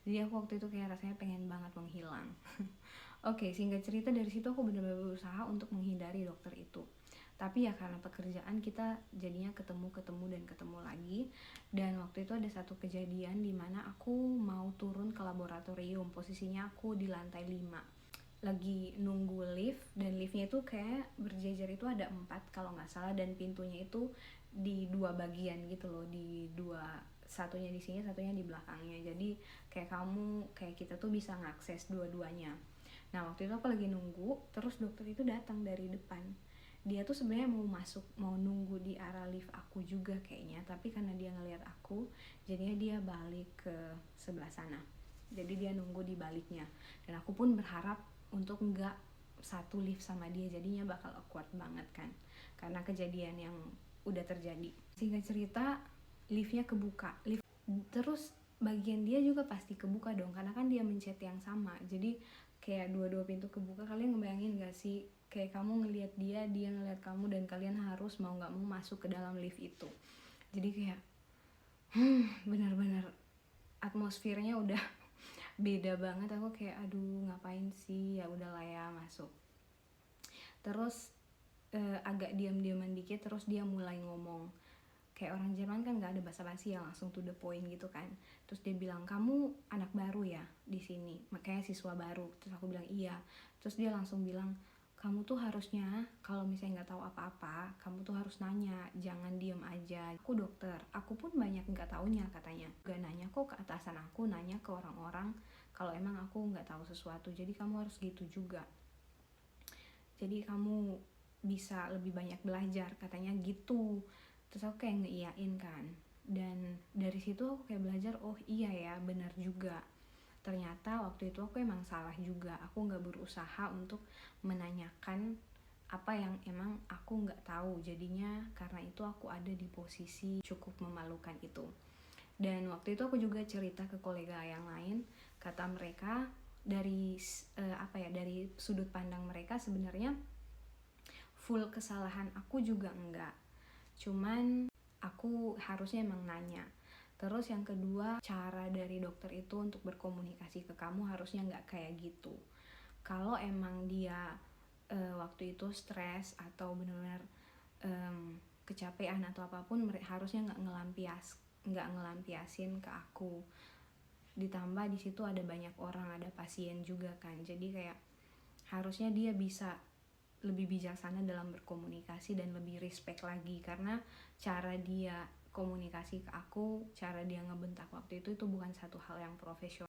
Jadi aku waktu itu kayak rasanya pengen banget menghilang. Oke, singkat cerita dari situ aku benar-benar berusaha untuk menghindari dokter itu. Tapi ya karena pekerjaan kita jadinya ketemu dan ketemu lagi. Dan waktu itu ada satu kejadian di mana aku mau turun ke laboratorium. Posisinya aku di lantai 5. Lagi nunggu lift, dan liftnya itu kayak berjejer, itu ada 4 kalau nggak salah, dan pintunya itu di 2 bagian gitu loh, di 2, satunya di sini, satunya di belakangnya. Jadi kayak kita tuh bisa ngakses dua-duanya. Nah waktu itu aku lagi nunggu, terus dokter itu datang dari depan. Dia tuh sebenarnya mau masuk, mau nunggu di arah lift aku juga kayaknya, tapi karena dia ngelihat aku, jadinya dia balik ke sebelah sana. Jadi dia nunggu di baliknya, dan aku pun berharap untuk nggak satu lift sama dia, jadinya bakal awkward banget kan, karena kejadian yang udah terjadi. Singkat cerita, liftnya kebuka, terus bagian dia juga pasti kebuka dong, karena kan dia mencet yang sama. Jadi kayak dua-dua pintu kebuka. Kalian ngebayangin gak sih, kayak kamu ngelihat dia ngelihat kamu, dan kalian harus mau nggak mau masuk ke dalam lift itu. Jadi kayak benar-benar atmosfernya udah beda banget. Aku kayak aduh ngapain sih, ya udahlah ya masuk. Terus agak diam-diaman dikit, terus dia mulai ngomong. Kayak orang Jerman kan nggak ada basa-basi ya, langsung to the point gitu kan. Terus dia bilang, kamu anak baru ya di sini, makanya siswa baru. Terus aku bilang iya. Terus dia langsung bilang, kamu tuh harusnya kalau misalnya nggak tahu apa-apa, kamu tuh harus nanya, jangan diem aja. Aku dokter, aku pun banyak nggak taunya katanya. Gak nanya kok ke atasan aku, nanya ke orang-orang kalau emang aku nggak tahu sesuatu. Jadi kamu harus gitu juga. Jadi kamu bisa lebih banyak belajar katanya gitu. Terus aku kayak ngeiyain kan, dan dari situ aku kayak belajar, oh iya ya benar juga, ternyata waktu itu aku emang salah juga. Aku nggak berusaha untuk menanyakan apa yang emang aku nggak tahu, jadinya karena itu aku ada di posisi cukup memalukan itu. Dan waktu itu aku juga cerita ke kolega yang lain, kata mereka dari dari sudut pandang mereka sebenarnya full kesalahan aku juga enggak, cuman aku harusnya emang nanya. Terus yang kedua, cara dari dokter itu untuk berkomunikasi ke kamu harusnya nggak kayak gitu. Kalau emang dia waktu itu stres atau benar-benar kecapean atau apapun, harusnya nggak ngelampiasin ke aku. Ditambah di situ ada banyak orang, ada pasien juga kan. Jadi kayak harusnya dia bisa lebih bijaksana dalam berkomunikasi dan lebih respect lagi, karena cara dia komunikasi ke aku, cara dia ngebentak waktu itu bukan satu hal yang profesional.